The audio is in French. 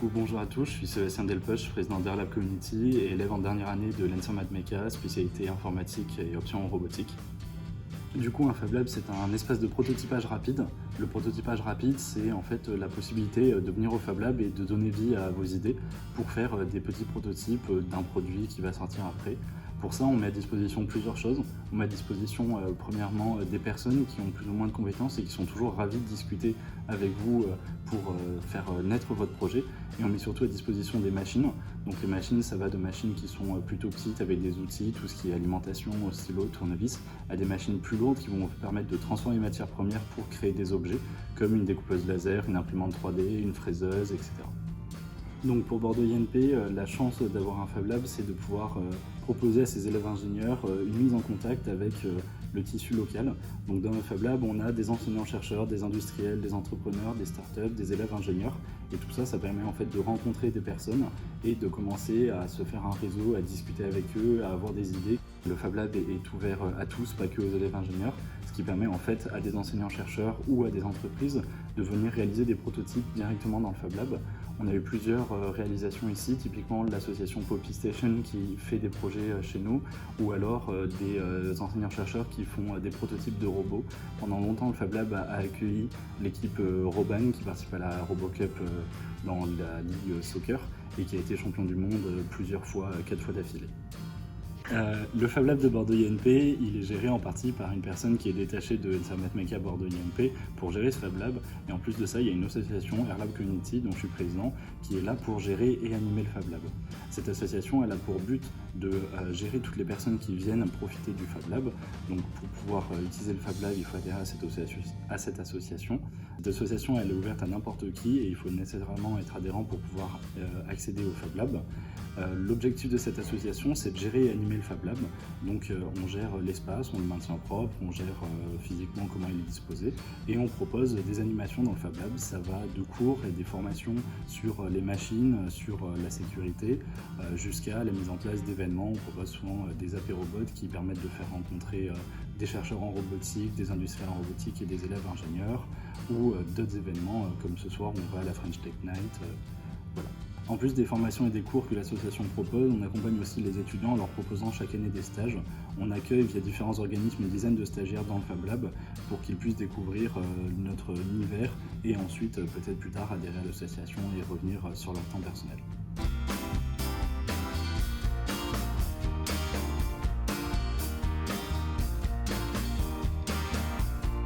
coup, bonjour à tous, je suis Sébastien Delpech, président d'Airlab Community et élève en dernière année de l'ENSA Mathmeca, spécialité informatique et option robotique. Du coup, un Fab Lab, c'est un espace de prototypage rapide. Le prototypage rapide, c'est en fait la possibilité de venir au Fab Lab et de donner vie à vos idées pour faire des petits prototypes d'un produit qui va sortir après. Pour ça, on met à disposition plusieurs choses. On met à disposition premièrement des personnes qui ont plus ou moins de compétences et qui sont toujours ravies de discuter avec vous pour faire naître votre projet. Et on met surtout à disposition des machines. Donc les machines, ça va de machines qui sont plutôt petites avec des outils, tout ce qui est alimentation, stylo, tournevis, à des machines plus lourdes qui vont vous permettre de transformer les matières premières pour créer des objets, comme une découpeuse laser, une imprimante 3D, une fraiseuse, etc. Donc pour Bordeaux INP, la chance d'avoir un Fab Lab, c'est de pouvoir proposer à ses élèves ingénieurs une mise en contact avec le tissu local. Donc dans le Fab Lab, on a des enseignants-chercheurs, des industriels, des entrepreneurs, des startups, des élèves ingénieurs. Et tout ça, ça permet en fait de rencontrer des personnes et de commencer à se faire un réseau, à discuter avec eux, à avoir des idées. Le Fab Lab est ouvert à tous, pas que aux élèves ingénieurs, ce qui permet en fait à des enseignants-chercheurs ou à des entreprises de venir réaliser des prototypes directement dans le Fab Lab. On a eu plusieurs réalisations ici, typiquement l'association Poppy Station qui fait des projets chez nous, ou alors des enseignants-chercheurs qui font des prototypes de robots. Pendant longtemps, le Fab Lab a accueilli l'équipe Roban qui participe à la RoboCup dans la Ligue Soccer et qui a été champion du monde plusieurs fois, 4 fois d'affilée. Le Fab Lab de Bordeaux INP, il est géré en partie par une personne qui est détachée de l'ENSA Mathmeca Bordeaux INP pour gérer ce Fab Lab. Et en plus de ça, il y a une association, Airlab Community, dont je suis président, qui est là pour gérer et animer le Fab Lab. Cette association, elle a pour but de gérer toutes les personnes qui viennent profiter du Fab Lab. Donc pour pouvoir utiliser le Fab Lab, il faut adhérer à cette association. Cette association, elle est ouverte à n'importe qui et il faut nécessairement être adhérent pour pouvoir accéder au Fab Lab. L'objectif de cette association, c'est de gérer et animer le Fab Lab. Donc on gère l'espace, on le maintient propre, on gère physiquement comment il est disposé et on propose des animations dans le Fab Lab. Ça va de cours et des formations sur les machines, sur la sécurité, jusqu'à la mise en place d'événements. On propose souvent des apérobots qui permettent de faire rencontrer des chercheurs en robotique, des industriels en robotique et des élèves ingénieurs, ou d'autres événements comme ce soir on va à la French Tech Night. Voilà. En plus des formations et des cours que l'association propose, on accompagne aussi les étudiants en leur proposant chaque année des stages. On accueille via différents organismes une dizaine de stagiaires dans le Fab Lab pour qu'ils puissent découvrir notre univers et ensuite peut-être plus tard adhérer à l'association et revenir sur leur temps personnel.